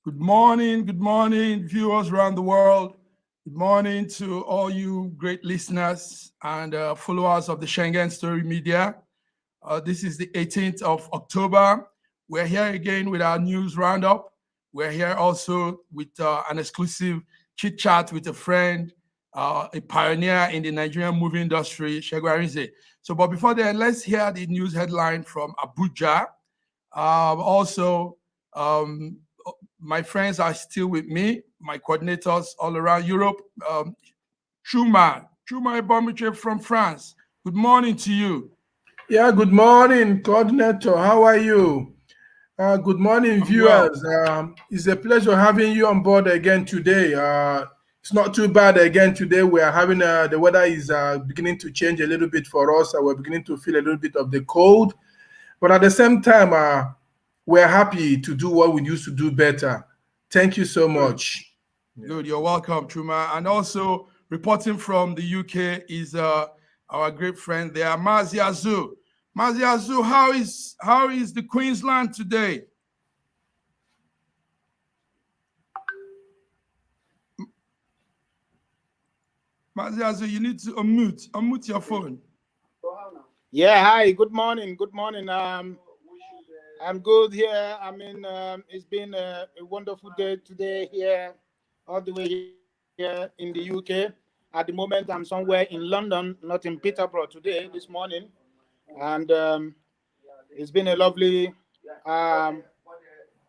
Good morning, viewers around the world. Good morning to all you great listeners and followers of the Schengen Story Media. This is the 18th of October. We're here again with our news roundup. We're here also with an exclusive chit chat with a friend, a pioneer in the Nigerian movie industry, Segun Arinze. But before then, let's hear the news headline from Abuja. Also, my friends are still with me, my coordinators all around Europe. Chuma Ibomiche from France. Good morning to you. Yeah, good morning, coordinator. How are you? Good morning, I'm well. viewers. It's a pleasure having you on board again today. It's not too bad again today. We are having the weather is beginning to change a little bit for us. We're beginning to feel a little bit of the cold, but at the same time, we're happy to do what we used to do better. Thank you so much. Good. You're welcome, Chuma. And also reporting from the UK is our great friend there, Maziazu. Maziazu, how is the Queensland today? Maziazu, you need to unmute your phone. Yeah, hi, good morning. I'm good here. I mean, it's been a wonderful day today here, all the way here in the UK. At the moment, I'm somewhere in London, not in Peterborough today, this morning. And it's been a lovely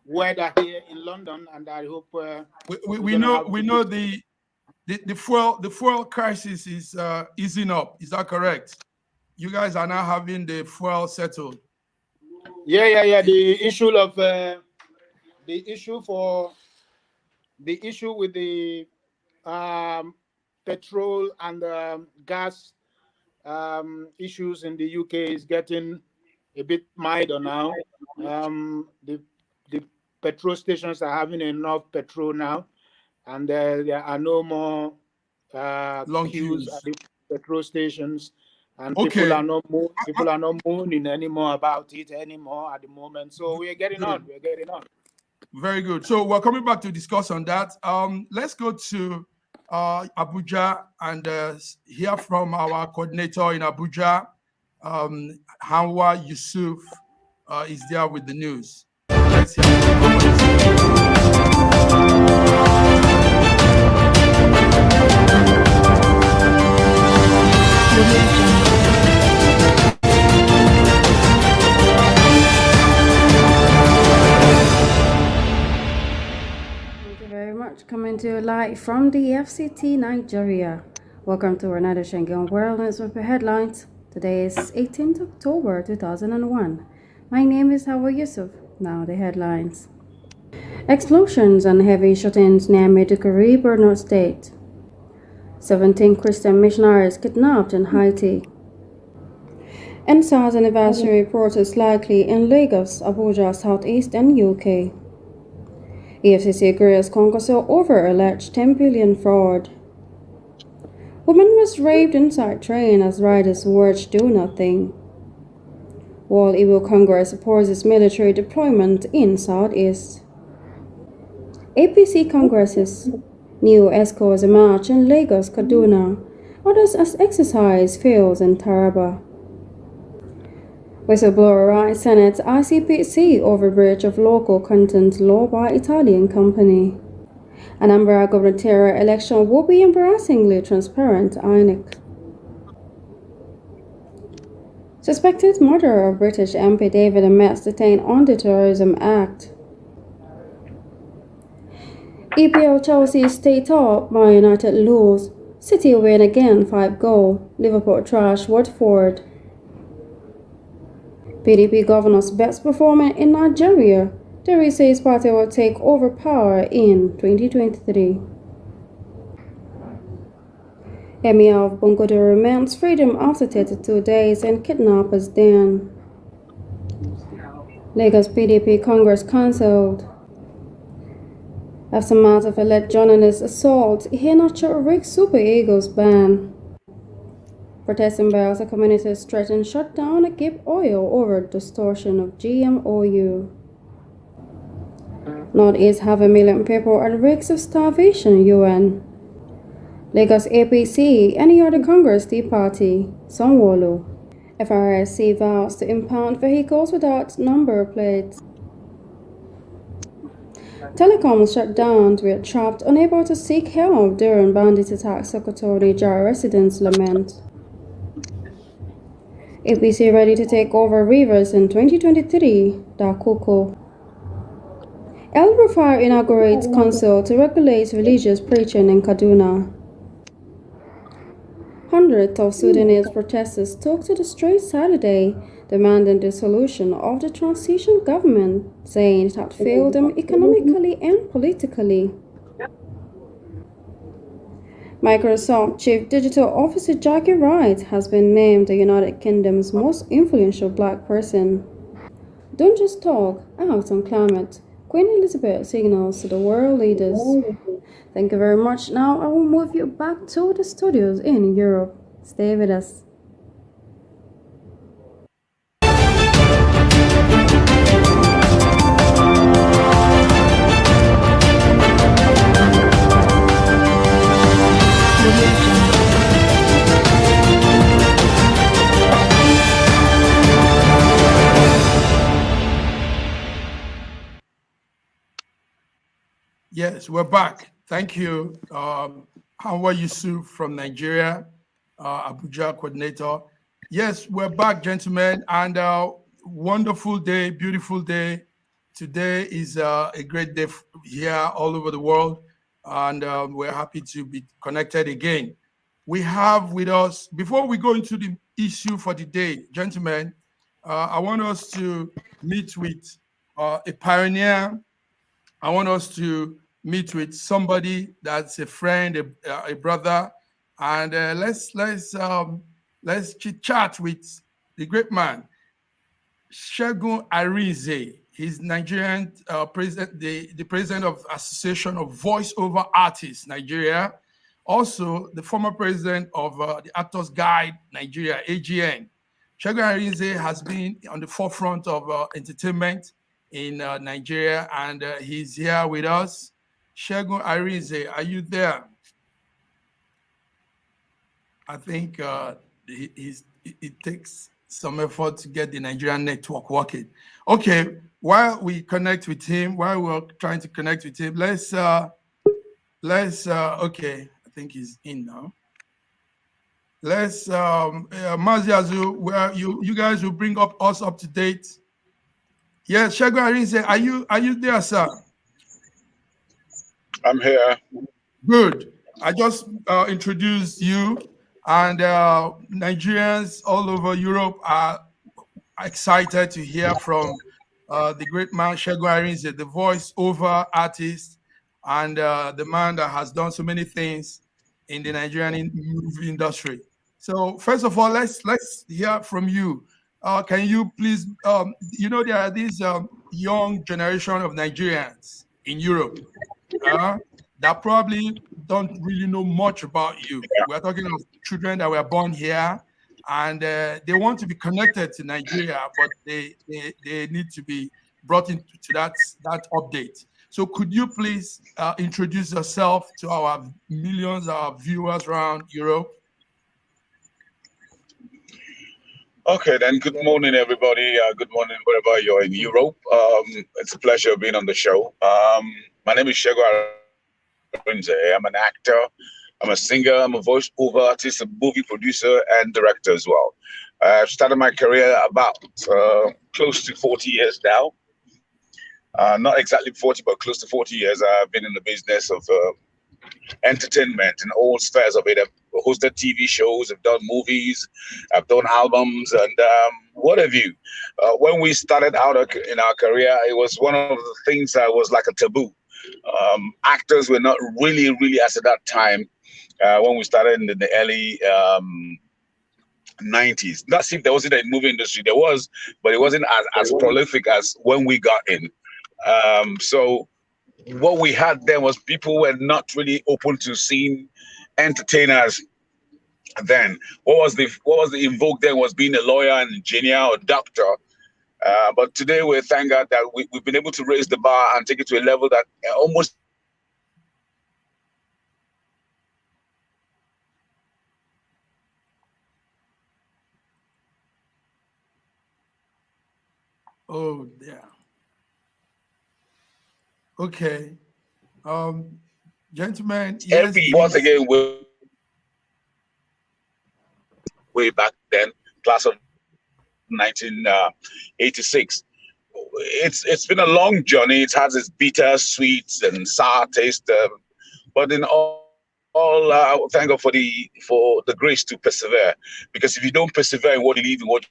weather here in London, and I hope we know the fuel crisis is easing up. Is that correct? You guys are now having the fuel settled. Yeah. The issue with the petrol and gas issues in the UK is getting a bit milder now. The petrol stations are having enough petrol now, and there are no more long queues queues at the petrol stations, and people are not moaning anymore about it anymore at the moment. So we're getting on. Very good. So we're coming back to discuss on that. Let's go to Abuja and hear from our coordinator in Abuja, Hanwa Yusuf, is there with the news. Let's hear from Coming to you live from the FCT Nigeria. Welcome to another Schengen World News with headlines. Today is 18th October 2001. My name is Hawa Yusuf. Now the headlines. Explosions and heavy shootings near Maiduguri, Borno State. 17 Christian missionaries kidnapped in Haiti. NSA's anniversary report is likely in Lagos, Abuja, Southeast and UK. EFCC agrees Concourse over alleged 10 billion fraud. Woman was raped inside train as riders watched do nothing. World Igbo Congress supports its military deployment in Southeast. APC Congress's new ESCOs march in Lagos, Kaduna. Others as exercise fails in Taraba. Whistleblower writes Senate ICPC over breach of local content law by Italian company. Anambra gubernatorial election will be embarrassingly transparent, INEC. Suspected murderer of British MP David Amess detained on the Terrorism Act. EPL Chelsea stay top, Man United lose. City win again 5-goal. Liverpool trash Watford. PDP governor's best performer in Nigeria. Terry says party will take over power in 2023. Emir of Bungodo remains freedom after 32 days and kidnappers then. Lagos PDP Congress cancelled. Aftermath of alleged journalist assault, Iheanacho Rick Super Eagles ban. Protesting Bayelsa communities threaten shut down Agip Oil over distortion of GMOU. Northeast have 1 million people at risk of starvation, UN. Lagos APC, any other Congress Tea Party, Sanwo-Olu. FRSC vows to impound vehicles without number plates. Telecoms shut down, we are trapped, unable to seek help during bandit attacks, Sokoto, Nigeria residents lament. APC ready to take over Rivers in 2023, Dakoko. El Rufai inaugurates council to regulate religious preaching in Kaduna. Hundreds of Sudanese protesters took to the streets Saturday, demanding the dissolution of the transition government, saying it had failed them economically and politically. Microsoft Chief Digital Officer Jackie Wright has been named the United Kingdom's most influential black person. Don't just talk, act on climate. Queen Elizabeth signals to the world leaders. Thank you very much. Now I will move you back to the studios in Europe. Stay with us. Yes, we're back. Thank you. Hanwa Yusuf from Nigeria, Abuja coordinator. Yes, we're back, gentlemen, and wonderful day, beautiful day. Today is a great day here all over the world, and we're happy to be connected again. We have with us, before we go into the issue for the day, gentlemen, I want us to meet with a pioneer. I want us to meet with somebody that's a friend, a brother, and let's chit chat with the great man, Segun Arinze. He's Nigerian president, the president of Association of Voice-Over Artists Nigeria, also the former president of the Actors Guild Nigeria, AGN. Segun Arinze has been on the forefront of entertainment in Nigeria, and he's here with us. Segun Arinze, are you there? I think it takes some effort to get the Nigerian network working. Okay, while we connect with him, while we're trying to connect with him, okay, I think he's in now. Let's, Maziazu, where you guys will bring us up to date. Yes, Segun Arinze, are you there, sir? I'm here. Good. I just introduced you, and Nigerians all over Europe are excited to hear from the great man Segun Arinze, the voice-over artist, and the man that has done so many things in the Nigerian movie industry. So first of all, let's hear from you. Can you please, there are these young generation of Nigerians in Europe that probably don't really know much about you. Yeah. We're talking of children that were born here, and they want to be connected to Nigeria, but they need to be brought into that update. So could you please introduce yourself to our millions of viewers around Europe? Okay, then. Good morning, everybody. Good morning, wherever you're in Europe. It's a pleasure being on the show. My name is Segun Arinze. I'm an actor. I'm a singer. I'm a voice-over artist, a movie producer, and director as well. I've started my career about close to 40 years now. Not exactly 40, but close to 40 years. I've been in the business of entertainment in all spheres of it. I've hosted TV shows, I've done movies, I've done albums, and what have you. When we started out in our career, it was one of the things that was like a taboo. Actors were not really as at that time when we started in the early 90s. Not if there wasn't a movie industry, there was, but it wasn't as prolific as when we got in. So what we had then was people were not really open to seeing entertainers then. What was the invoke then was being a lawyer, an engineer, or doctor. But today we thank God that we've been able to raise the bar and take it to a level that almost Oh, yeah. Okay. Gentlemen, yes, once again way back then, class of 1986. It's been a long journey. It has its bitter, sweet, and sour taste, but in thank God for the grace to persevere. Because if you don't persevere in what you believe in, what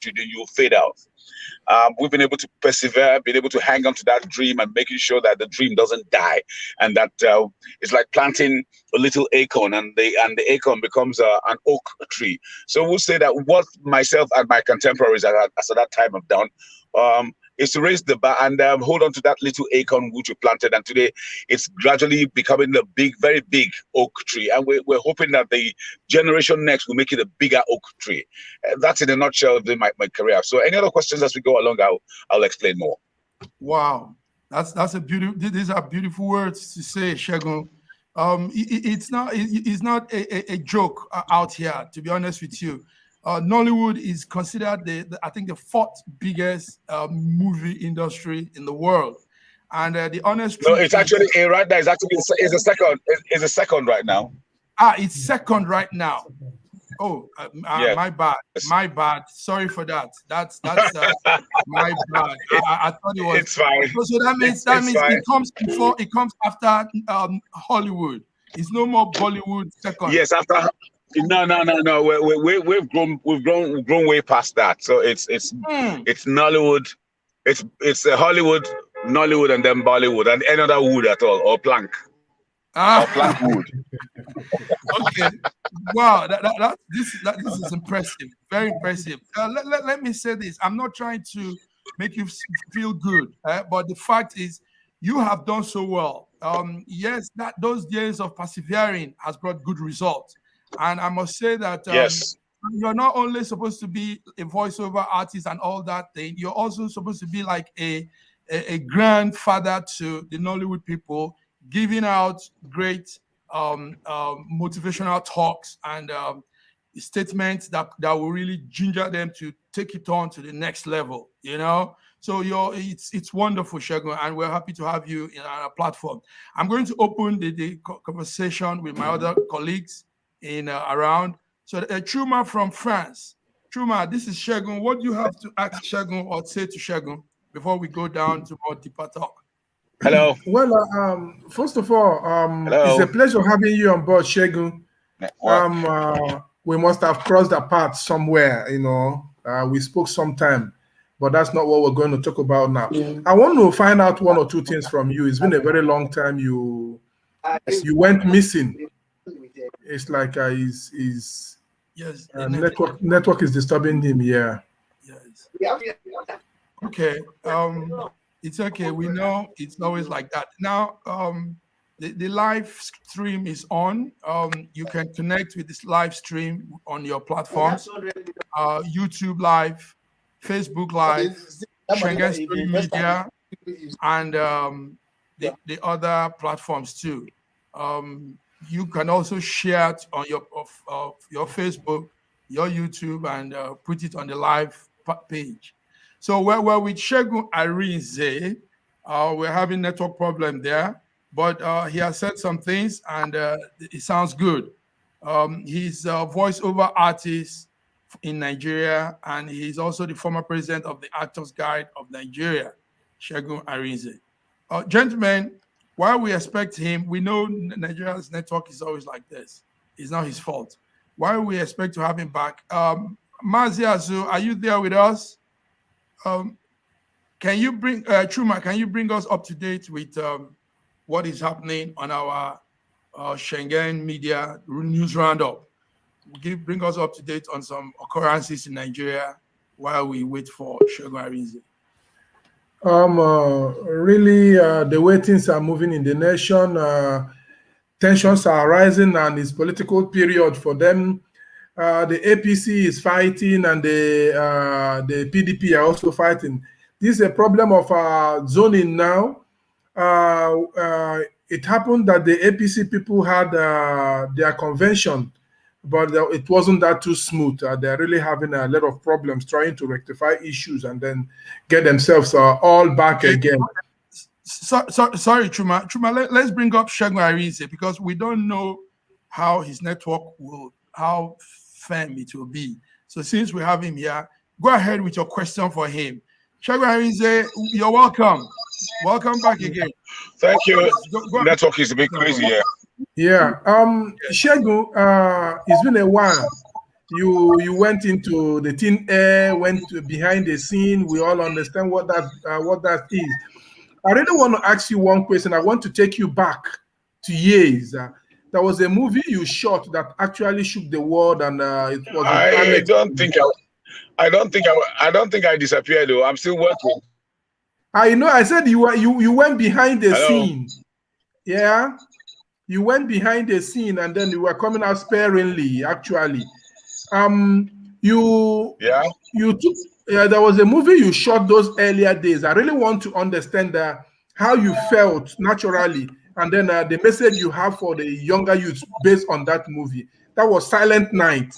you do, you'll fade out. We've been able to persevere, been able to hang on to that dream and making sure that the dream doesn't die, and that it's like planting a little acorn, and the acorn becomes an oak tree. So we'll say that what myself and my contemporaries at that time have done is to raise the bar and hold on to that little acorn which we planted, and today it's gradually becoming a big, very big oak tree, and we're hoping that the generation next will make it a bigger oak tree. That's in a nutshell of my career. So any other questions as we go along, I'll explain more. Wow, that's a beautiful. These are beautiful words to say, Segun. It's not a joke out here, to be honest with you. Nollywood is considered I think the fourth biggest movie industry in the world, and the honest truth. No, it's actually right now. It's a second. It's a second right now. It's second right now. Oh, yeah. My bad. My bad. Sorry for that. That's my bad. I thought it was. It's fine. So that means it comes before. It comes after Hollywood. It's no more Bollywood second. Yes, after. No. We've grown way past that. So it's Nollywood, it's Hollywood, Nollywood, and then Bollywood, and any other wood at all, or plank. Or plank wood. Okay. Wow, this is impressive. Very impressive. Let me say this. I'm not trying to make you feel good, but the fact is, you have done so well. Yes, those years of persevering has brought good results. And I must say that yes, you're not only supposed to be a voiceover artist and all that thing, you're also supposed to be like a grandfather to the Nollywood people, giving out great motivational talks and statements that will really ginger them to take it on to the next level, you know? So it's wonderful, Segun, and we're happy to have you in our platform. I'm going to open the conversation with my other colleagues around. So Chuma from France. Chuma, this is Segun. What do you have to ask Segun or say to Segun before we go down to more deeper talk? Hello. Well, first of all, it's a pleasure having you on board, Segun. We must have crossed the path somewhere, you know. We spoke sometime, but that's not what we're going to talk about now. Yeah. I want to find out one or two things from you. It's been a very long time you went missing. It's like his network is disturbing him. Yeah. Yes. Okay. It's okay. We know it's always like that. Now, the live stream is on. You can connect with this live stream on your platforms: YouTube Live, Facebook Live, Schengen Stream Media, and the other platforms too. You can also share it on your Facebook, your YouTube, and put it on the live page. So we're with Segun Arinze. We're having network problem there, but he has said some things and it sounds good. He's a voiceover artist in Nigeria, and he's also the former president of the Actors Guild of Nigeria, Segun Arinze. Gentlemen, while we expect him, we know Nigeria's network is always like this. It's not his fault. While we expect to have him back, Maziazu, are you there with us? Can you bring Chuma? Can you bring us up to date with what is happening on our Schengen media news roundup? Bring us up to date on some occurrences in Nigeria while we wait for Segun Arinze. Really, the way things are moving in the nation, tensions are rising, and it's political period for them. the APC is fighting, and the PDP are also fighting. This is a problem of zoning now. It happened that the APC people had their convention, but it wasn't that too smooth. They're really having a lot of problems trying to rectify issues and then get themselves all back again. Sorry, Chuma, let's bring up Segun Arinze, because we don't know how his network how firm it will be. So since we have him here, go ahead with your question for him. Segun Arinze, you're welcome. Welcome back again. Thank you. Network is a bit crazy here. Yeah. Segun, it's been a while. You went into the thin air, went behind the scene. We all understand what that is. I really want to ask you one question. I want to take you back to years. There was a movie you shot that actually shook the world, and it was. I don't think I disappeared though. I'm still working. I know. I said you went behind the scene. Yeah, you went behind the scene, and then you were coming out sparingly. Actually, you took. There was a movie you shot those earlier days. I really want to understand how you felt naturally, and then the message you have for the younger youth based on that movie. That was Silent Night.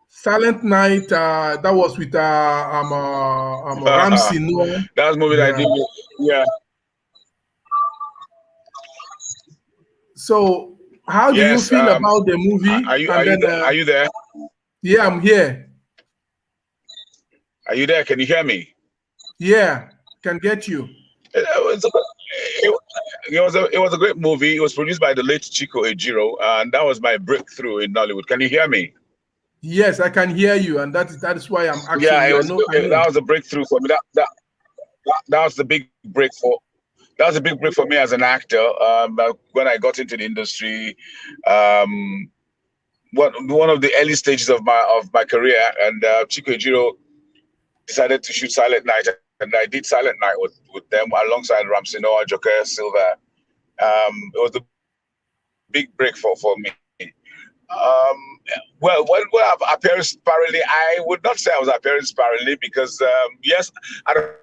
Silent Night. That was with Ramsey. No? That was a movie that I did. Yeah. So, how do you feel about the movie? Are you there? Yeah, I'm here. Are you there? Can you hear me? Yeah, can get you. It was a great movie. It was produced by the late Chico Ejiro, and that was my breakthrough in Nollywood. Can you hear me? Yes, I can hear you, and that is why I'm asking. Yeah, that was a breakthrough for me. That was the big break for. That was a big break for me as an actor. When I got into the industry, one of the early stages of my career, and Chico Ejiro decided to shoot Silent Night, and I did Silent Night with them alongside Ramsey Noah, Joker Silva. It was a big break for me. Well, appearing sparingly, I would not say I was appearing sparingly, because yes, I don't.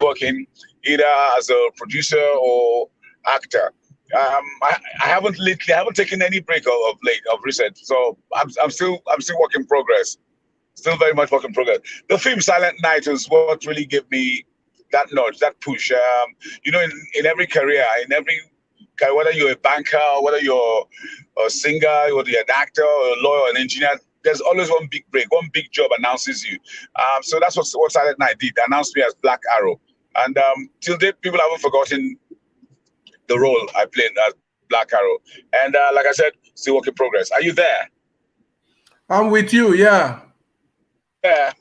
Working either as a producer or actor. I haven't taken any break of recent, so I'm still work in progress, still very much work in progress. The film Silent Night is what really gave me that nudge, that push. In every career, whether you're a banker, whether you're a singer, whether you're an actor, or a lawyer, or an engineer, there's always one big break, one big job announces you. So that's what Silent Night did. They announced me as Black Arrow, and till date, people haven't forgotten the role I played as Black Arrow. And like I said, still work in progress. Are you there? I'm with you, yeah. Yeah.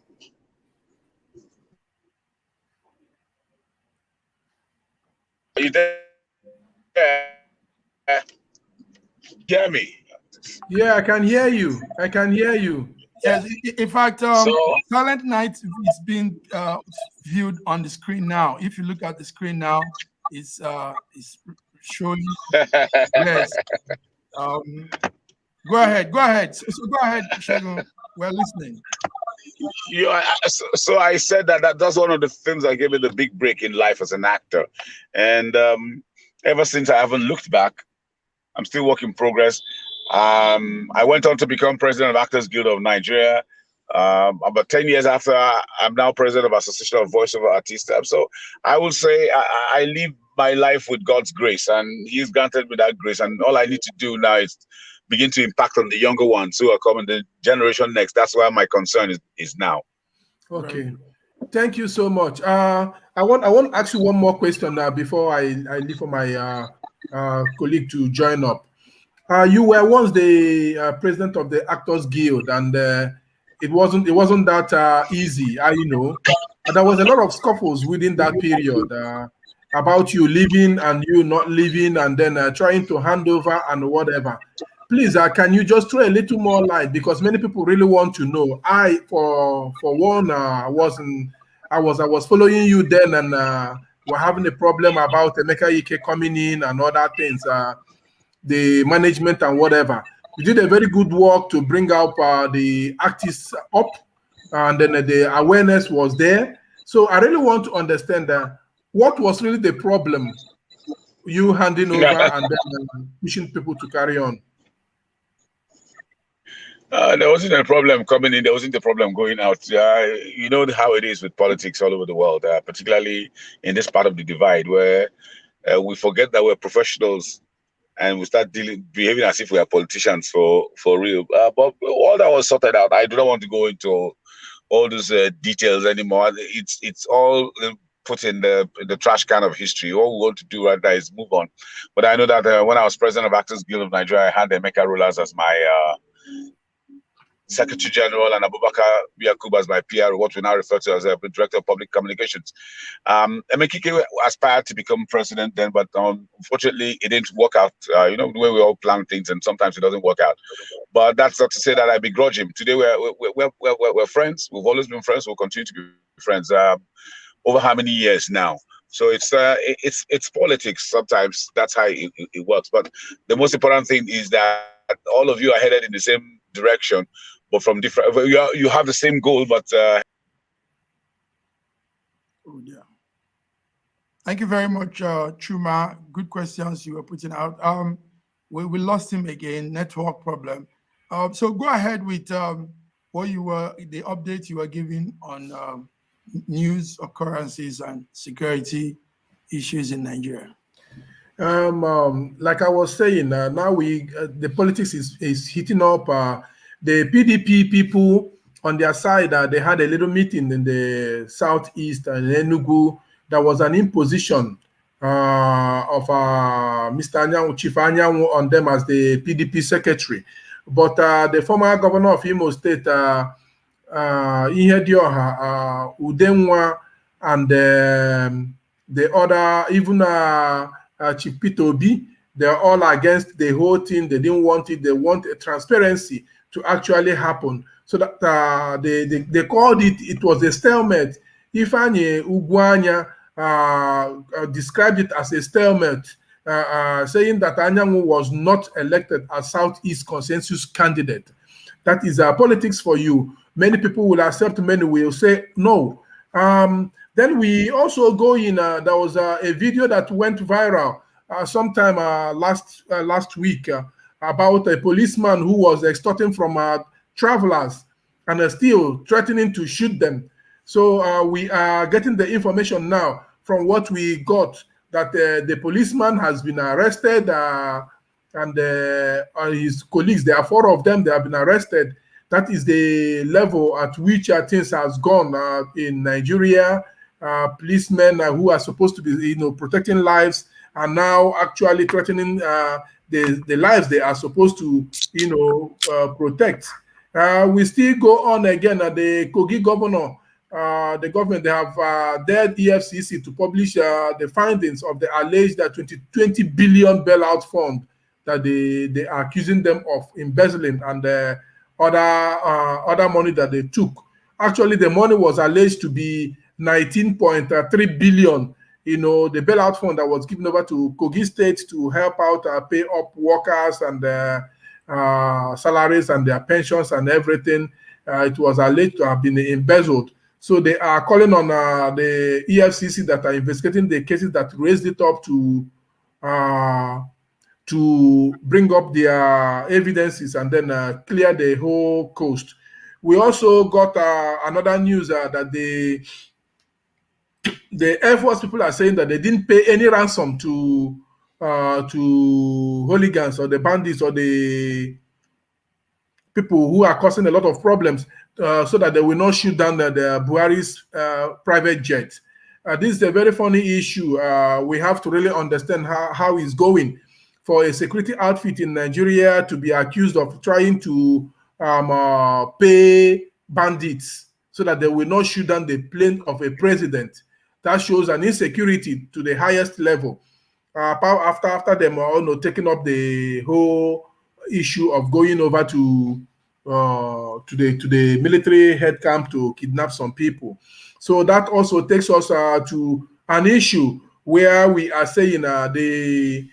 Are you there? Yeah. Hear me? Yeah, I can hear you. I can hear you. Yes, in fact, Silent Night is being viewed on the screen now. If you look at the screen now, it's showing. Yes. Go ahead. So go ahead, Segun. We're listening. So I said that's one of the films that gave me the big break in life as an actor, and ever since I haven't looked back. I'm still work in progress. I went on to become president of Actors Guild of Nigeria. About 10 years after, I'm now president of Association of Voiceover Artists. So I will say I live my life with God's grace, and He's granted me that grace. And all I need to do now is begin to impact on the younger ones who are coming, the generation next. That's where my concern is now. Okay, thank you so much. I want to ask you one more question before I leave for my colleague to join up. You were once the president of the Actors Guild, and it wasn't that easy. There was a lot of scuffles within that period about you leaving and you not leaving, and then trying to hand over and whatever. Please, can you just throw a little more light, because many people really want to know. I was following you then, and were having a problem about Emeka Ike coming in and other things, the management and whatever. You did a very good work to bring up the artists up, and then the awareness was there. So I really want to understand what was really the problem you handing over and then pushing people to carry on. There wasn't a problem coming in. There wasn't a problem going out. You know how it is with politics all over the world, particularly in this part of the divide where we forget that we're professionals and we start behaving as if we are politicians for real. But all that was sorted out. I do not want to go into all those details anymore. It's all put in the trash can of history. All we want to do right now is move on. But I know that when I was president of Actors Guild of Nigeria, I had Emeka Rollers as my Secretary General and Abubakar Yakub as my PR, what we now refer to as a Director of Public Communications. Emeka aspired to become president then, but unfortunately it didn't work out. You know, the way we all plan things, and sometimes it doesn't work out. But that's not to say that I begrudge him. Today we're friends. We've always been friends. We'll continue to be friends. Over how many years now? So it's politics. Sometimes that's how it works. But the most important thing is that all of you are headed in the same direction, but from different. You have the same goal, but. Oh yeah. Thank you very much, Chuma. Good questions you were putting out. We lost him again. Network problem. So go ahead with what the update you were giving on news occurrences and security issues in Nigeria. Like I was saying, now the politics is heating up. The PDP people on their side, they had a little meeting in the southeast and Enugu. There was an imposition of Mr. Anyanwu, Chief Anyanwu, on them as the PDP secretary. But the former governor of Imo State, Ihedioha, Udenwa, and the other, even Chief Peter Obi, they're all against the whole thing. They didn't want it. They want a transparency to actually happen. So that they called it was a stalemate. Ifeanyi Ugwuanya described it as a stalemate, saying that Anyanwu was not elected as Southeast consensus candidate. That is politics for you. Many people will accept, many will say no. Then we also go in, there was a video that went viral sometime last week about a policeman who was extorting from travelers and still threatening to shoot them. So we are getting the information now from what we got that the policeman has been arrested and his colleagues, there are 4 of them, they have been arrested. That is the level at which things has gone in Nigeria. Policemen who are supposed to be, protecting lives are now actually threatening the lives they are supposed to, protect. We still go on again. The Kogi governor, the government, they have dared EFCC to publish the findings of the alleged 20 billion bailout fund that they are accusing them of embezzling and other money that they took. Actually, the money was alleged to be 19.3 billion. The bailout fund that was given over to Kogi State to help out pay up workers and salaries and their pensions and everything. It was alleged to have been embezzled. So they are calling on the EFCC that are investigating the cases that raised it up to bring up their evidences and then clear the whole coast. We also got another news that the Air Force people are saying that they didn't pay any ransom to hooligans or the bandits or the people who are causing a lot of problems so that they will not shoot down the Buhari's private jet. This is a very funny issue. We have to really understand how it's going. For a security outfit in Nigeria to be accused of trying to pay bandits so that they will not shoot down the plane of a president, that shows an insecurity to the highest level. After them taking up the whole issue of going over to the military head camp to kidnap some people. So that also takes us to an issue where we are saying the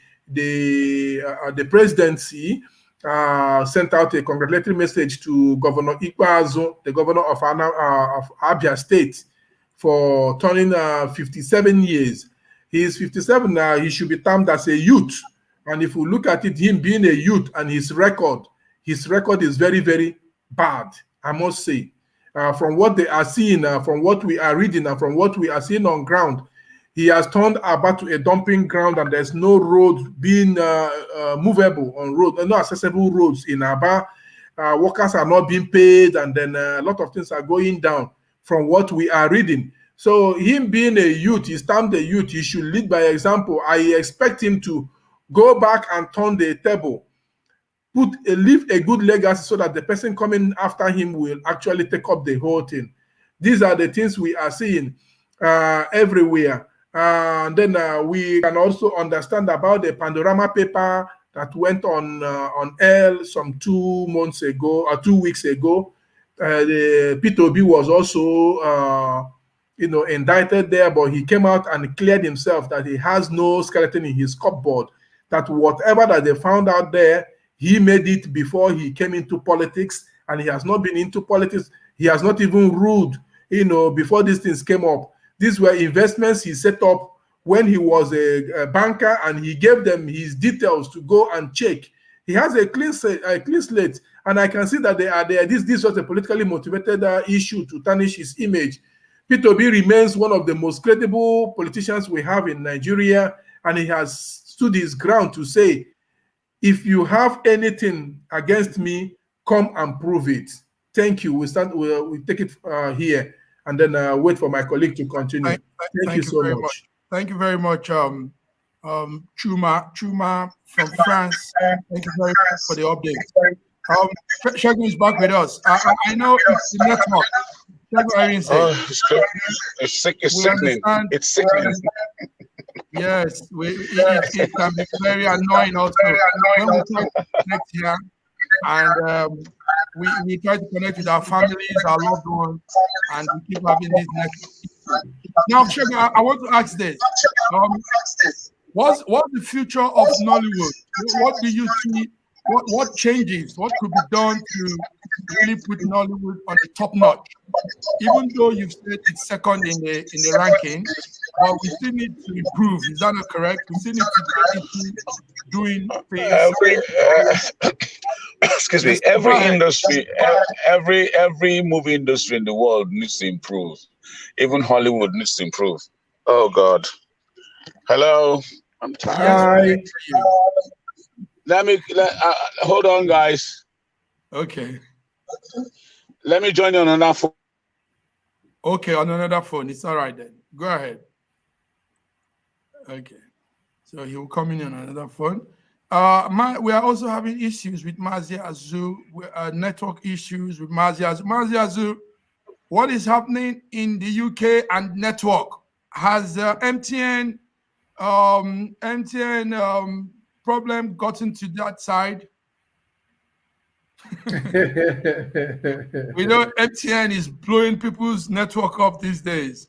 presidency sent out a congratulatory message to Governor Ikpeazu, the governor of Abia State, for turning 57 years. He is 57 now. He should be termed as a youth. And if we look at it, him being a youth and his record is very, very bad, I must say. From what they are seeing, from what we are reading, and from what we are seeing on ground, he has turned Aba to a dumping ground, and there's no road being movable on road, no accessible roads in Aba. Workers are not being paid, and then a lot of things are going down from what we are reading. So him being a youth, he's termed a youth, he should lead by example. I expect him to go back and turn the table, leave a good legacy so that the person coming after him will actually take up the whole thing. These are the things we are seeing everywhere. And then we can also understand about the Panorama paper that went on air some 2 months ago or 2 weeks ago. The P2B was also indicted there, but he came out and cleared himself that he has no skeleton in his cupboard, that whatever that they found out there, he made it before he came into politics, and he has not been into politics. He has not even ruled, before these things came up. These were investments he set up when he was a banker, and he gave them his details to go and check. He has a clean slate, and I can see that they are there. This was a politically motivated issue to tarnish his image. P2B remains one of the most credible politicians we have in Nigeria, and he has stood his ground to say, if you have anything against me, come and prove it. Thank you. We take it here, and then wait for my colleague to continue. Thank you so much. Thank you very much, Chuma from France. Thank you very much for the update. Segun is back with us. I know it's the network. Segun Arinze. Oh, it's sickening. It's sickening. Yes, it can be very annoying also. When we try to connect here, and we try to connect with our families, our loved ones, and we keep having this next. Now, Segun, I want to ask this. What's the future of Nollywood? What do you see? What changes? What could be done to really put Nollywood on the top notch? Even though you've said it's second in the ranking, but we still need to improve. Is that not correct? We still need to keep doing things. Excuse me. Every industry, every movie industry in the world needs to improve. Even Hollywood needs to improve. Oh God. Hello. I'm tired. Hi. Hold on, guys. Okay. Let me join you on another phone. Okay, on another phone. It's all right then. Go ahead. Okay. So he will come in on another phone. We are also having issues with Mazia Azu, network issues with Mazia Azu. Mazia Azu, what is happening in the UK and network? Has MTN problem gotten to that side? We know MTN is blowing people's network up these days.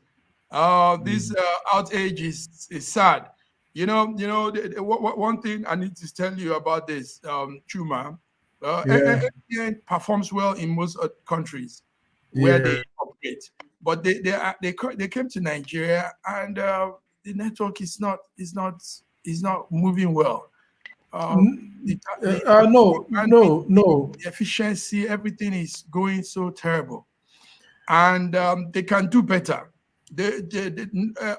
This outage is sad. One thing I need to tell you about this, Chuma, MTN performs well in most not where they operate, but they came to Nigeria, and the network is not moving well. No. The efficiency, everything is going so terrible, and they can do better.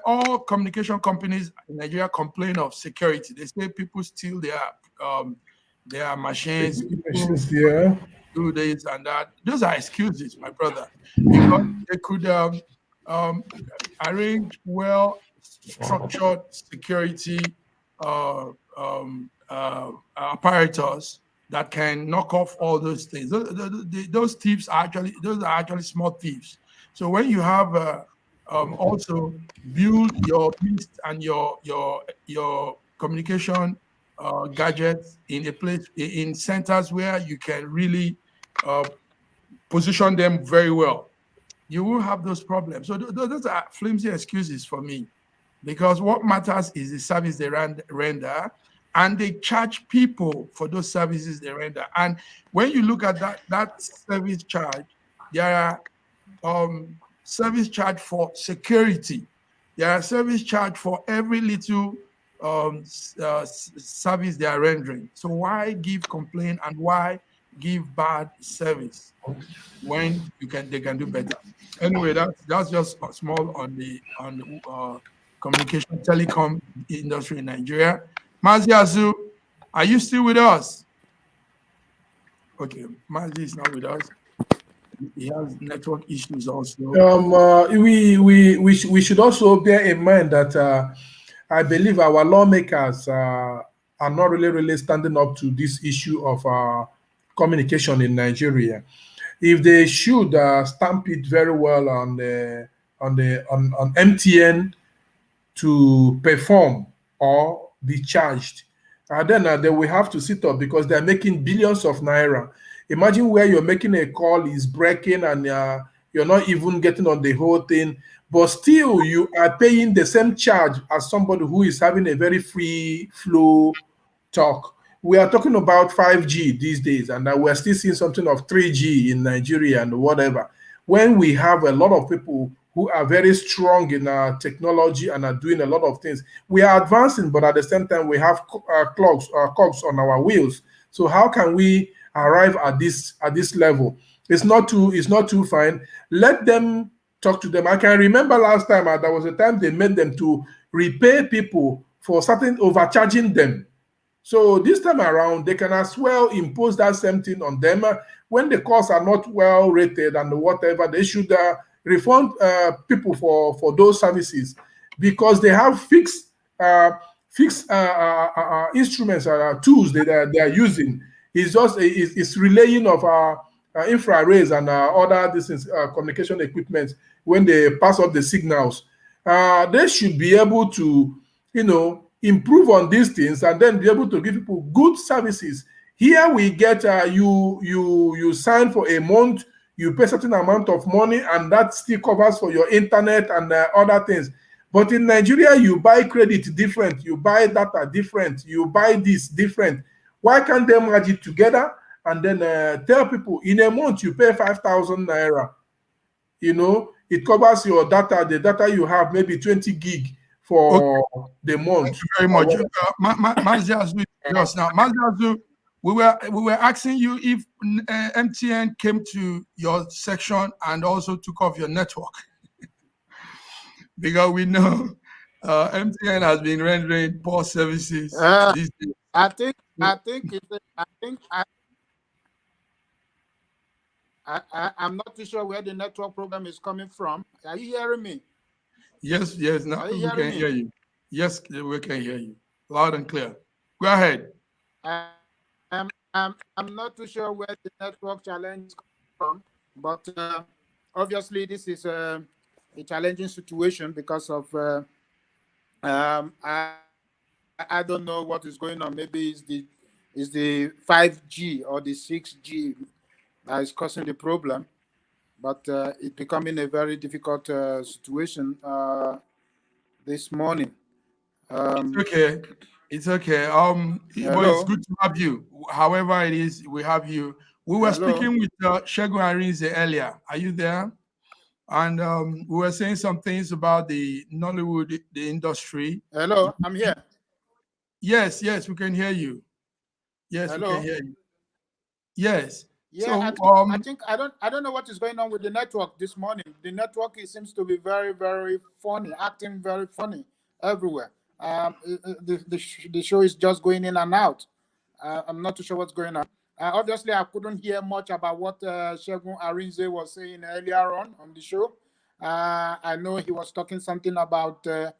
All communication companies in Nigeria complain of security. They say people steal their machines, yeah, do this and that. Those are excuses, my brother, because they could arrange well-structured security apparatus that can knock off all those things. Those thieves are actually small thieves. So when you have also build your list and your communication gadgets in a place in centers where you can really position them very well, you won't have those problems. So those are flimsy excuses for me. because what matters is the service they render, and they charge people for those services they render. And when you look at that service charge, there are service charge for security. There are service charge for every little service they are rendering. So why give complaint and why give bad service when they can do better? Anyway, that's just small on the communication telecom industry in Nigeria. Maziazu, are you still with us? Okay, Mazi is not with us. He has network issues also. We should also bear in mind that I believe our lawmakers are not really standing up to this issue of communication in Nigeria. If they should stamp it very well on MTN to perform or be charged, then they will have to sit up because they're making billions of naira. Imagine where you're making a call is breaking and you're not even getting on the whole thing, but still you are paying the same charge as somebody who is having a very free flow talk. We are talking about 5G these days, and we're still seeing something of 3G in Nigeria and whatever. When we have a lot of people who are very strong in technology and are doing a lot of things, we are advancing, but at the same time, we have cogs on our wheels. So how can we arrive at this level? It's not too fine. Let them talk to them. I can remember last time there was a time they made them to repay people for certain overcharging them. So this time around, they can as well impose that same thing on them. When the costs are not well rated and whatever, they should refund people for those services, because they have fixed instruments, tools that they are using. It's relaying of infrareds and other communication equipment. When they pass up the signals, they should be able to, improve on these things and then be able to give people good services. Here we get you sign for a month, you pay certain amount of money, and that still covers for your internet and other things. But in Nigeria, you buy credit different, you buy data different, you buy this different. Why can't they merge it together and then tell people in a month you pay 5,000 naira? It covers your data, the data you have, maybe 20 gig for the month. Thank you very much. Maziazu, just now. Maziazu, we were asking you if MTN came to your section and also took off your network. Because we know MTN has been rendering poor services these days. I'm not too sure where the network problem is coming from. Are you hearing me? Yes. Now we can hear you. Yes, we can hear you loud and clear. Go ahead. I'm not too sure where the network challenge is coming from, but obviously this is a challenging situation because of I don't know what is going on. Maybe it's the 5G or the 6G that is causing the problem, but it's becoming a very difficult situation this morning. It's okay. But it's good to have you. However it is, we have you. We were speaking with Segun Arinze earlier. Are you there? And we were saying some things about the Nollywood, the industry. Hello, I'm here. Yes, we can hear you. Yes, hello? We can hear you. Yes. Yeah, so, I think I don't know what is going on with the network this morning. The network seems to be very, very funny, acting very funny everywhere. The show is just going in and out. I'm not too sure what's going on. Obviously, I couldn't hear much about what Segun Arinze was saying earlier on the show. I know he was talking something about the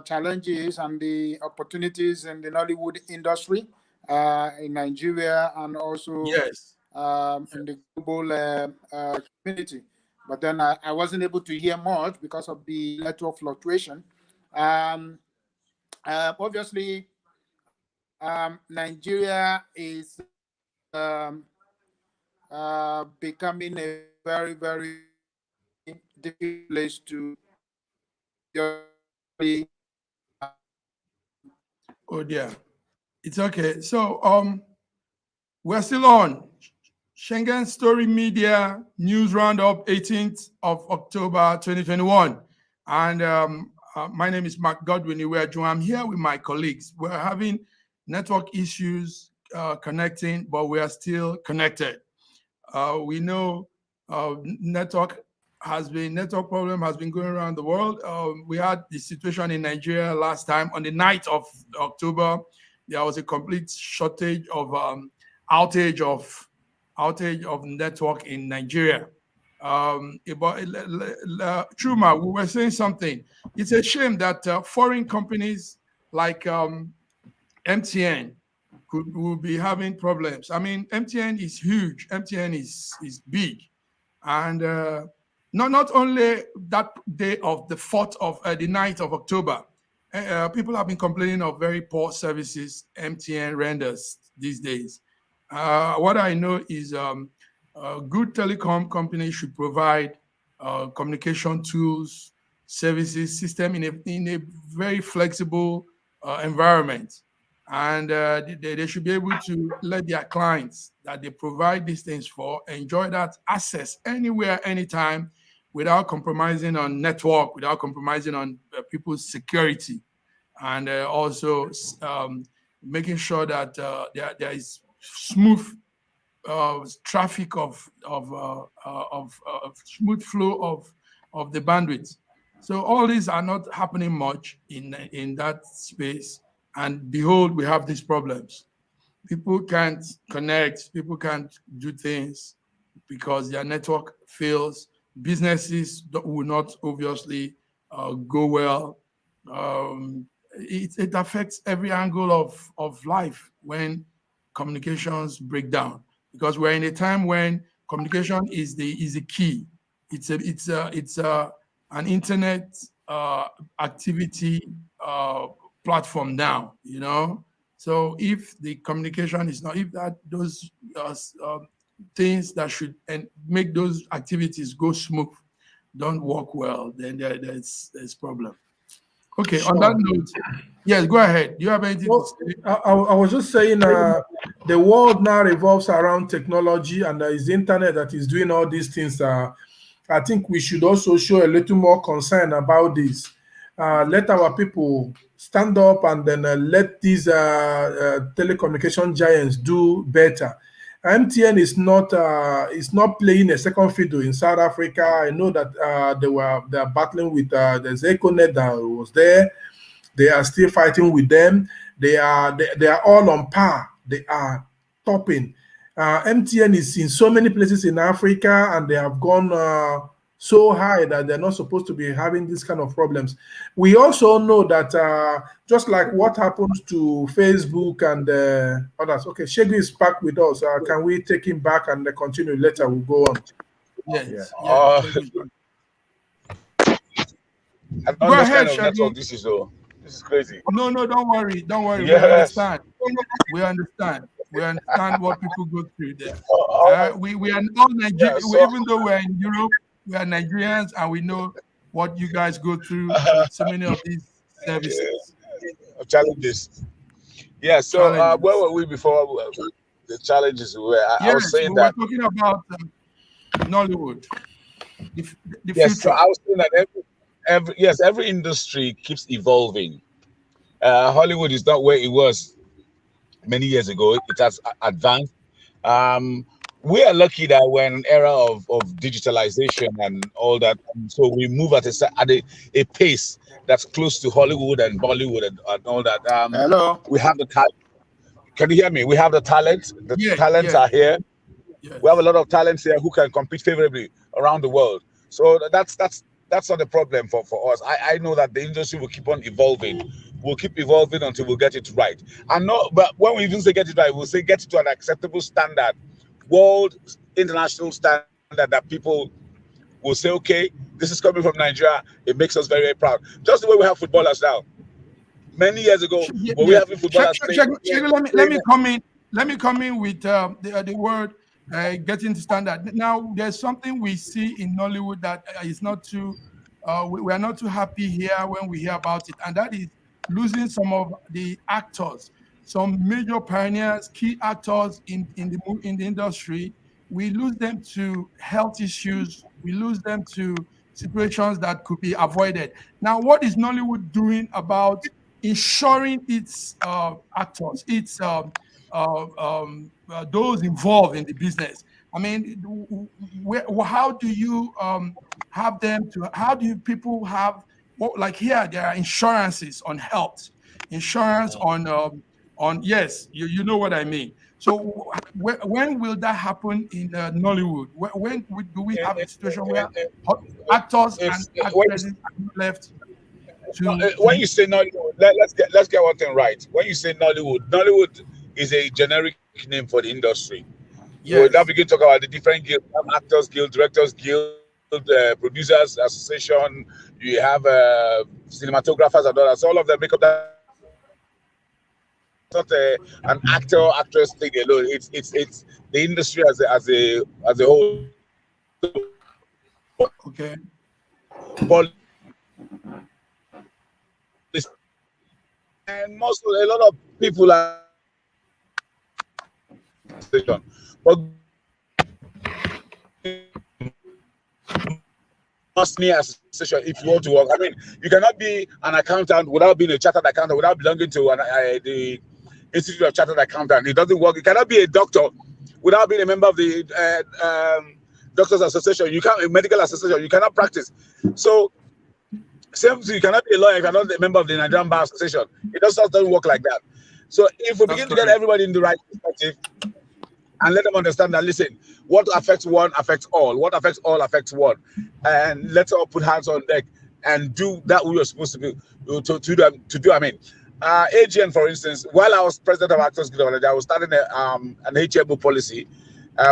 challenges and the opportunities in the Nollywood industry in Nigeria and also in the global community. But then I wasn't able to hear much because of the network fluctuation. Obviously, Nigeria is becoming a very, very difficult place to Oh dear, it's okay. So we're still on Schengen Story Media News Roundup, 18th of October 2021, and my name is Mark Godwin. I'm here with my colleagues. We're having network issues connecting, but we are still connected. We know network problem has been going around the world. We had the situation in Nigeria last time on the night of October. There was a complete shortage of outage of network in Nigeria. Truma, we were saying something. It's a shame that foreign companies like MTN will be having problems. I mean, MTN is huge. MTN is big, and not only that day of the 4th of the 9th of October, people have been complaining of very poor services MTN renders these days. What I know is a good telecom company should provide communication tools, services, system in a very flexible environment. And they should be able to let their clients that they provide these things for enjoy that access anywhere, anytime, without compromising on network, without compromising on people's security, and also making sure that there is smooth traffic of smooth flow of the bandwidth. So all these are not happening much in that space. And behold, we have these problems. People can't connect, people can't do things because their network fails. Businesses will not obviously go well. It affects every angle of life when communications break down, because we're in a time when communication is the key. It's an internet activity platform now, you know. So if the communication is not, if that those things that should and make those activities go smooth don't work well, then there's problem. Okay. Sure. On that note, yes, go ahead. Do you have anything to say? I was just saying, the world now revolves around technology, and it's the internet that is doing all these things. I think we should also show a little more concern about this. Let our people stand up and then let these telecommunication giants do better. MTN is not playing a second fiddle in South Africa. I know that they are battling with the Econet that was there. They are still fighting with them. They are all on par. They are topping. MTN is in so many places in Africa, and they have gone so high that they're not supposed to be having this kind of problems. We also know that just like what happens to Facebook and others. Okay, Segun is back with us. Can we take him back and continue later? We'll go on. Yes. I go ahead, Segun. This is crazy. No, don't worry. Yes. We understand what people go through there. We are all Nigerians, Yeah, so, even though we're in Europe. We are Nigerians, and we know what you guys go through with so many of these services. Challenges. Yeah, so where were we before the challenges were? I was saying that we're talking about Nollywood. The yes, future. so I was saying that every industry keeps evolving. Hollywood is not where it was many years ago. It has advanced. We are lucky that we're in an era of digitalization and all that, so we move at a pace that's close to Hollywood and Bollywood and all that. Hello. We have the talent. Can you hear me? We have the talent. The talents are here. Yes. We have a lot of talents here who can compete favorably around the world. So that's not a problem for us. I know that the industry will keep on evolving. We'll keep evolving until we get it right. But when we even say get it right, we'll say get it to an acceptable standard. World international standard that people will say, okay, this is coming from Nigeria. It makes us very, very proud. Just the way we have footballers now. Many years ago, when we having footballers. Let me come in with the word getting to standard. Now, there's something we see in Nollywood that is not too we are not too happy here when we hear about it, and that is losing some of the actors, some major pioneers, key actors in the industry. We lose them to health issues. We lose them to situations that could be avoided. Now, what is Nollywood doing about ensuring its actors, its those involved in the business? I mean, how do you have them to? How do you people have? Well, like here, there are insurances on health, insurance on yes, you know what I mean. So when will that happen in Nollywood? When do we have a situation where actors and actresses are left to? When you say Nollywood, let's get one thing right. When you say Nollywood, Nollywood is a generic name for the industry. Yes. Now begin to talk about the different guilds: actors guild, directors guild, producers association. You have cinematographers and others. All of them make up that. Not an actor actress thing alone. It's the industry as a whole. Okay. But and a lot of people are but must me association if you want to work. I mean, you cannot be an accountant without being a chartered accountant, without belonging to the Institute of Chartered Accountant. It doesn't work. You cannot be a doctor without being a member of the Doctors Association. You can't, a medical association. You cannot practice. So, same thing. You cannot be a lawyer. You cannot be a member of the Nigerian Bar Association. It doesn't work like that. So, if we begin to get everybody in the right perspective and let them understand that, listen, what affects one affects all. What affects all affects one, and let's all put hands on deck and do that we were supposed to do. I mean. AGN, for instance, while I was president of Actors Guild, I was starting an HMO policy.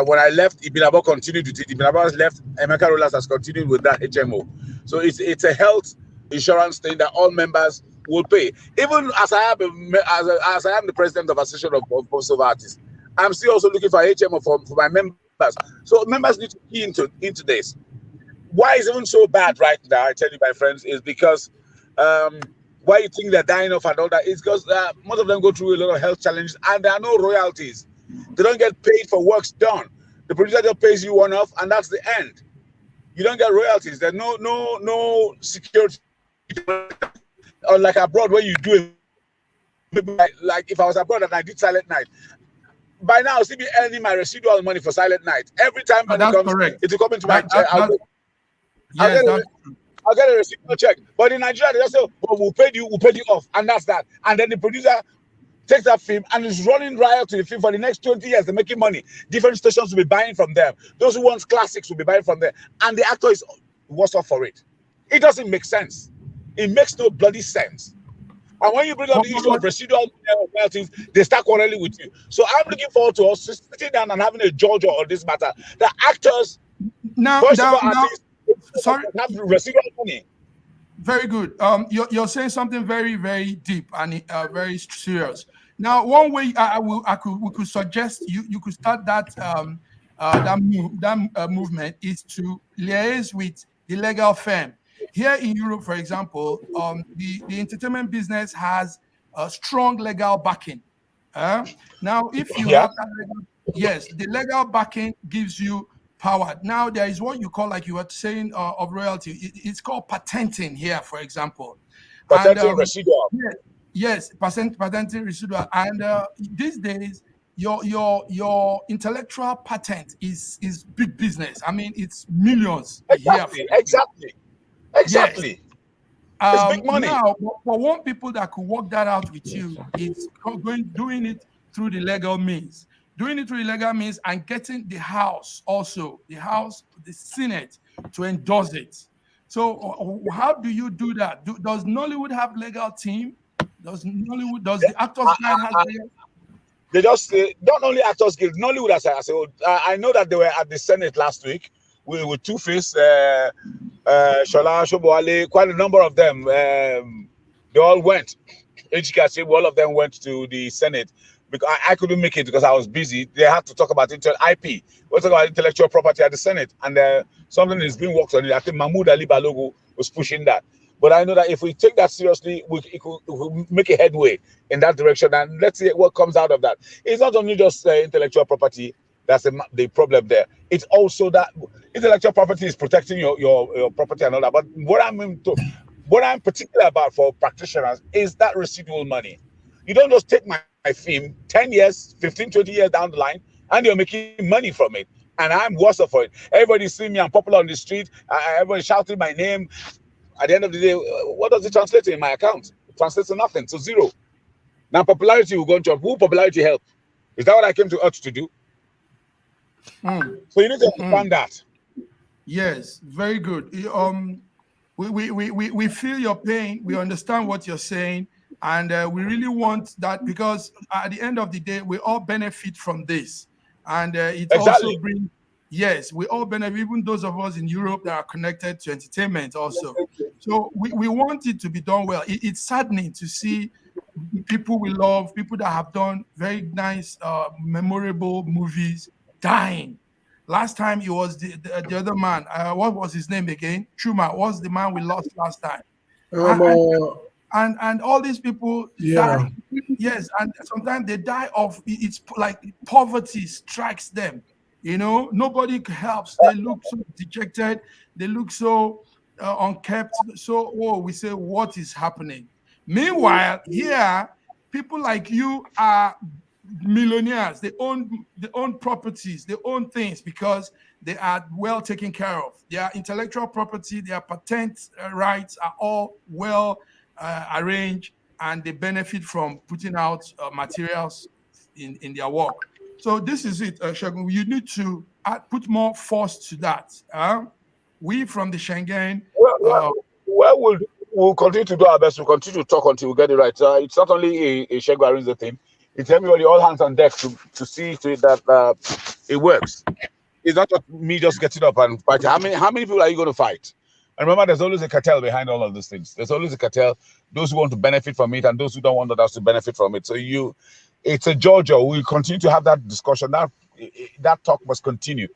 When I left, Ibinabo continued with it. Ibinabo has left, Emeka Rollers has continued with that HMO. So it's a health insurance thing that all members will pay. Even as I am the president of Association of Voiceover Artists, I'm still also looking for HMO for my members. So members need to key into this. Why it's even so bad right now, I tell you, my friends, is because why you think they're dying off and all that is because most of them go through a lot of health challenges and there are no royalties. They don't get paid for works done. The producer just pays you one off and that's the end. You don't get royalties. There's no security. Or like abroad where you do it, like if I was abroad and I did Silent Night, by now I'll still be earning my residual money for Silent Night. Every time money comes, correct. it will come into my check. I'll get a residual check. But in Nigeria, they just say, well, we'll pay you off. And that's that. And then the producer takes that film and is running riot to the film for the next 20 years. They're making money. Different stations will be buying from them. Those who want classics will be buying from them. And the actor is worse off for it. It doesn't make sense. It makes no bloody sense. And when you bring up the issue of residual royalties, they start quarreling with you. So I'm looking forward to us sitting down and having a judge on this matter. The actors, sorry, have residual money. Very good. You're saying something very, very deep and very serious. Now, one way we could suggest you could start that movement is to liaise with the legal firm. Here in Europe, for example, the entertainment business has a strong legal backing. Now, if you have that the legal backing gives you power. Now there is what you call, like you were saying, of royalty. It's called patenting here, for example. Patenting residual. Yes, patenting residual. And these days, your intellectual patent is big business. I mean, it's millions a year. Exactly. Yes. It's big money. Now, for one people that could work that out with you, it's doing it through the legal means. Doing it through illegal means and getting the House, the Senate to endorse it. So how do you do that? Does Nollywood have legal team? Does the Actors Guild have legal? They just not only Actors Guild, Nollywood as a whole. I know that they were at the Senate last week with Two-Face, Shola, Shoboale, quite a number of them. They all went. All of them went to the Senate. Because I couldn't make it because I was busy. They had to talk about IP. We're talking about intellectual property at the Senate, and something is being worked on it. I think Mahmoud Ali Balogu was pushing that. But I know that if we take that seriously, we will make a headway in that direction. And let's see what comes out of that. It's not only just intellectual property that's the problem there. It's also that intellectual property is protecting your property and all that. But what I'm particular about for practitioners is that residual money. You don't just take my film 10 years, 15, 20 years down the line, and you're making money from it. And I'm worse for it. Everybody seeing me, I'm popular on the street, everybody shouting my name. At the end of the day, what does it translate to in my account? It translates to nothing, to zero. Now, popularity will go on job. Who popularity help? Is that what I came to Earth to do? So you need to understand that. Yes, very good. We feel your pain. We understand what you're saying. And we really want that, because at the end of the day, we all benefit from this. And it also brings, yes, we all benefit, even those of us in Europe that are connected to entertainment also. So we want it to be done well. It's saddening to see people we love, people that have done very nice, memorable movies dying. Last time it was the other man. What was his name again? Truman was the man we lost last time. And all these people die. Yes, and sometimes they die of, it's like poverty strikes them. You know, nobody helps. They look so dejected. They look so unkept. So, we say, what is happening? Meanwhile, here, people like you are millionaires. They own properties. They own things because they are well taken care of. Their intellectual property, their patent rights are all well arranged, and they benefit from putting out materials in their work. So this is it, Segun. You need to put more force to that. We from the Schengen. We'll continue to do our best. We'll continue to talk until we get it right. It's not only a Segun Arinze thing. It's everybody, all hands on deck to see to it that it works. It's not just me just getting up and fighting. How many people are you going to fight? And remember, there's always a cartel behind all of these things. There's always a cartel. Those who want to benefit from it and those who don't want others to benefit from it. So it's a Georgia. We'll continue to have that discussion. That talk must continue.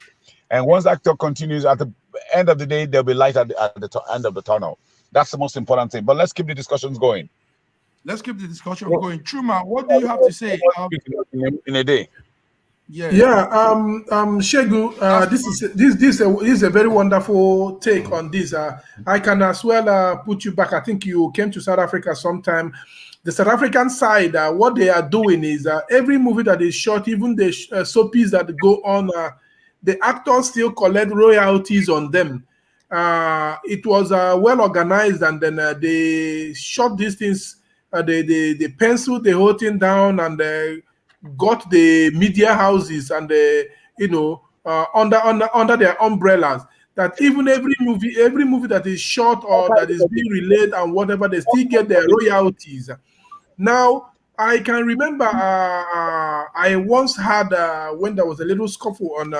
And once that talk continues, at the end of the day, there'll be light at the end of the tunnel. That's the most important thing. But let's keep the discussions going. Let's keep the discussion going. Truman, what do you have to say? In a day. Shegu, this is a very wonderful take on this. I can as well put you back. I think you came to South Africa sometime. The South African side, what they are doing is every movie that is shot, even the soapies that go on, the actors still collect royalties on them. It was well organized, and then they shot these things. They penciled the whole thing down, and got the media houses and under their umbrellas, that even every movie that is shot or that is being relayed and whatever, they still get their royalties. Now, I can remember I once had when there was a little scuffle on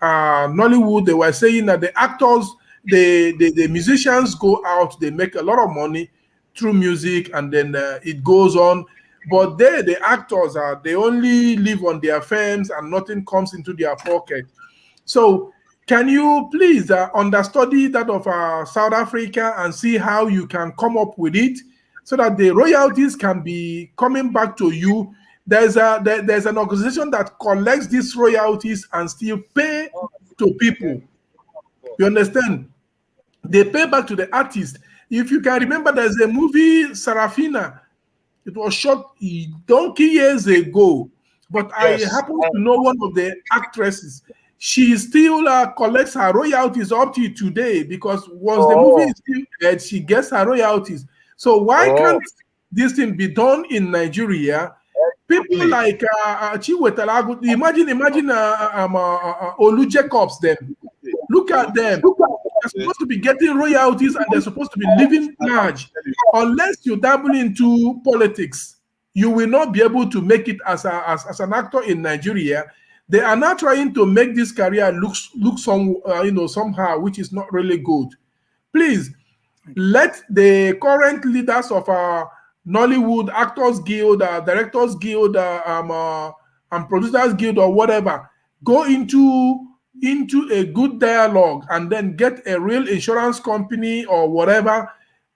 Nollywood, they were saying that the actors, the musicians go out, they make a lot of money through music, and then it goes on. But the actors they only live on their firms and nothing comes into their pocket. So can you please understudy that of South Africa and see how you can come up with it so that the royalties can be coming back to you? There's an organization that collects these royalties and still pay to people. You understand? They pay back to the artist. If you can remember, there's a movie, Sarafina. It was shot donkey years ago, but yes. I happen to know one of the actresses. She still collects her royalties up to today, because once the movie is still dead, she gets her royalties. So why can't this thing be done in Nigeria? People like Chiwetalagu, imagine Olu Jacobs then. Look at them. They're supposed to be getting royalties and they're supposed to be living large. Unless you dabble into politics, you will not be able to make it as an actor in Nigeria. They are now trying to make this career look somehow, which is not really good. Please let the current leaders of Nollywood, Actors Guild, Directors Guild, and Producers Guild, or whatever, go into into a good dialogue and then get a real insurance company or whatever,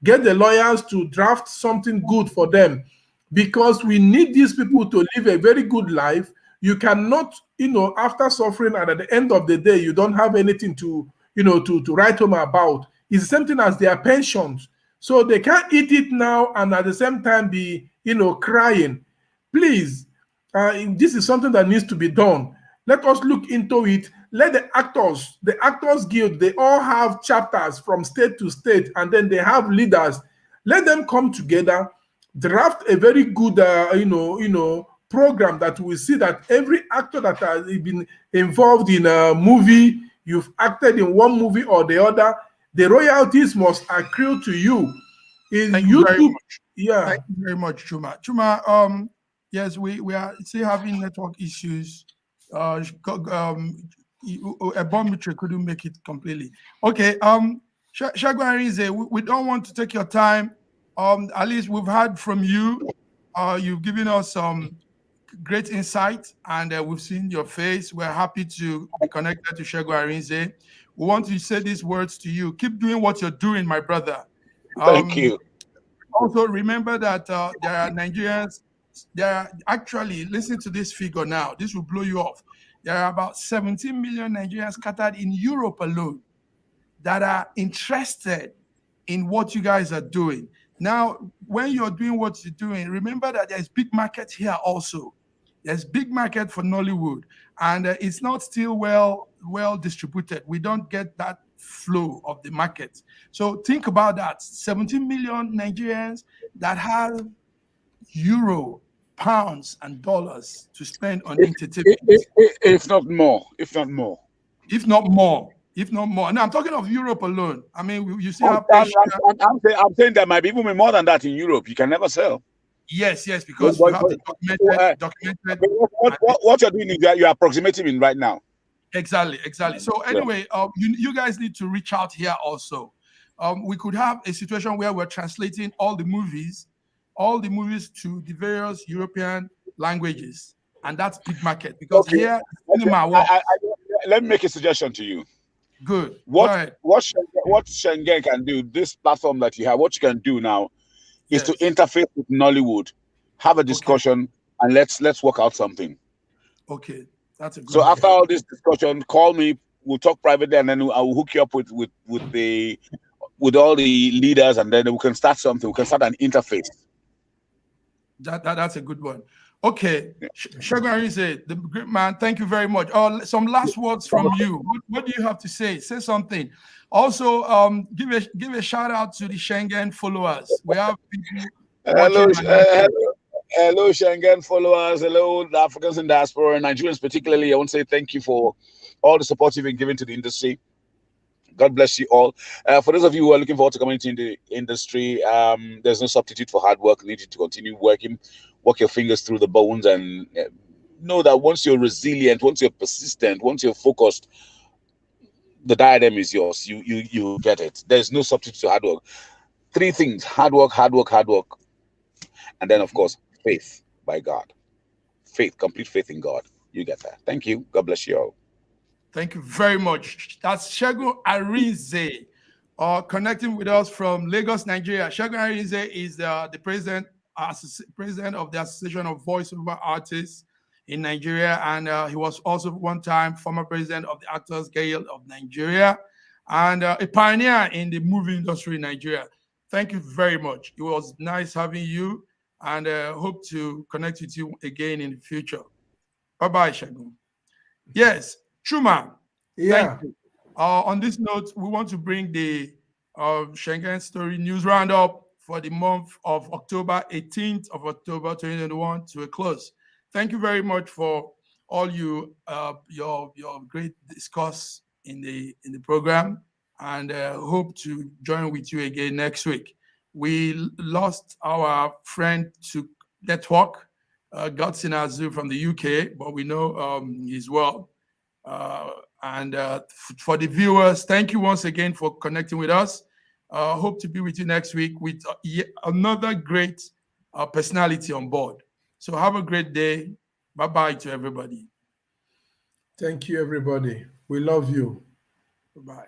get the lawyers to draft something good for them, because we need these people to live a very good life. You cannot, after suffering and at the end of the day, you don't have anything to, to write home about. It's the same thing as their pensions. So they can't eat it now and at the same time be, crying. Please, this is something that needs to be done. Let us look into it. Let the Actors Guild, they all have chapters from state to state, and then they have leaders. Let them come together, draft a very good, program that will see that every actor that has been involved in a movie, you've acted in one movie or the other, the royalties must accrue to you. Thank you very much. Yeah. Thank you very much, Chuma. Chuma, yes, we are still having network issues. A bomb couldn't make it completely. Okay, Segun Arinze, we don't want to take your time. At least we've heard from you. You've given us some great insight, and we've seen your face. We're happy to be connected to Segun Arinze. We want to say these words to you. Keep doing what you're doing, my brother. Thank you. Also, remember that there are Nigerians. There are actually, listen to this figure now. This will blow you off. There are about 17 million Nigerians scattered in Europe alone that are interested in what you guys are doing. Now, when you're doing what you're doing, remember that there's big market here also. There's big market for Nollywood, and it's not still well distributed. We don't get that flow of the market. So think about that. 17 million Nigerians that have euro, pounds, and dollars to spend on entertainment. If not more. If not more. No, I'm talking of Europe alone. I mean, you see how I'm saying there might be even more than that in Europe. You can never sell. Yes, because you have to document it. What you're doing is you're approximating right now. Exactly. So anyway, you guys need to reach out here also. We could have a situation where we're translating all the movies to the various European languages, and that's big market, because here cinema. Let me make a suggestion to you. Good. What Schengen can do, this platform that you have, what you can do now is to interface with Nollywood, have a discussion, and let's work out something. Okay, that's a good. So after all this discussion, call me. We'll talk privately, and then I will hook you up with all the leaders, and then we can start something. We can start an interface. That's a good one. Okay, Segun Arinze, the great man, thank you very much. Some last words from you. What do you have to say? Say something. Also, give a shout out to the Schengen followers. We have people. Hello, Schengen followers. Hello, the Africans in diaspora, Nigerians particularly. I want to say thank you for all the support you've been giving to the industry. God bless you all. For those of you who are looking forward to coming into the industry, there's no substitute for hard work. You need to continue working, work your fingers through the bones, and know that once you're resilient, once you're persistent, once you're focused, the diadem is yours. You get it. There's no substitute to hard work. 3 things: hard work, and then of course faith by God. Faith, complete faith in God. You get that. Thank you. God bless you all. President. Thank you very much. That's Segun Arinze, connecting with us from Lagos, Nigeria. Segun Arinze is the president of the Association of Voiceover Artists in Nigeria, and he was also one time former president of the Actors Guild of Nigeria, and a pioneer in the movie industry in Nigeria. Thank you very much. It was nice having you, and hope to connect with you again in the future. Bye-bye, Segun. Yes, Chuma. Yeah. Thank you. On this note, we want to bring the Schengen Story News Roundup for the month of October, 18th of October 2021 to a close. Thank you very much for all your great discuss in the program, and hope to join with you again next week. We lost our friend to network, Godson Azu from the UK, but we know he's well. And for the viewers, thank you once again for connecting with us. Hope to be with you next week with another great personality on board. So have a great day. Bye-bye to everybody. Thank you, everybody. We love you. Goodbye.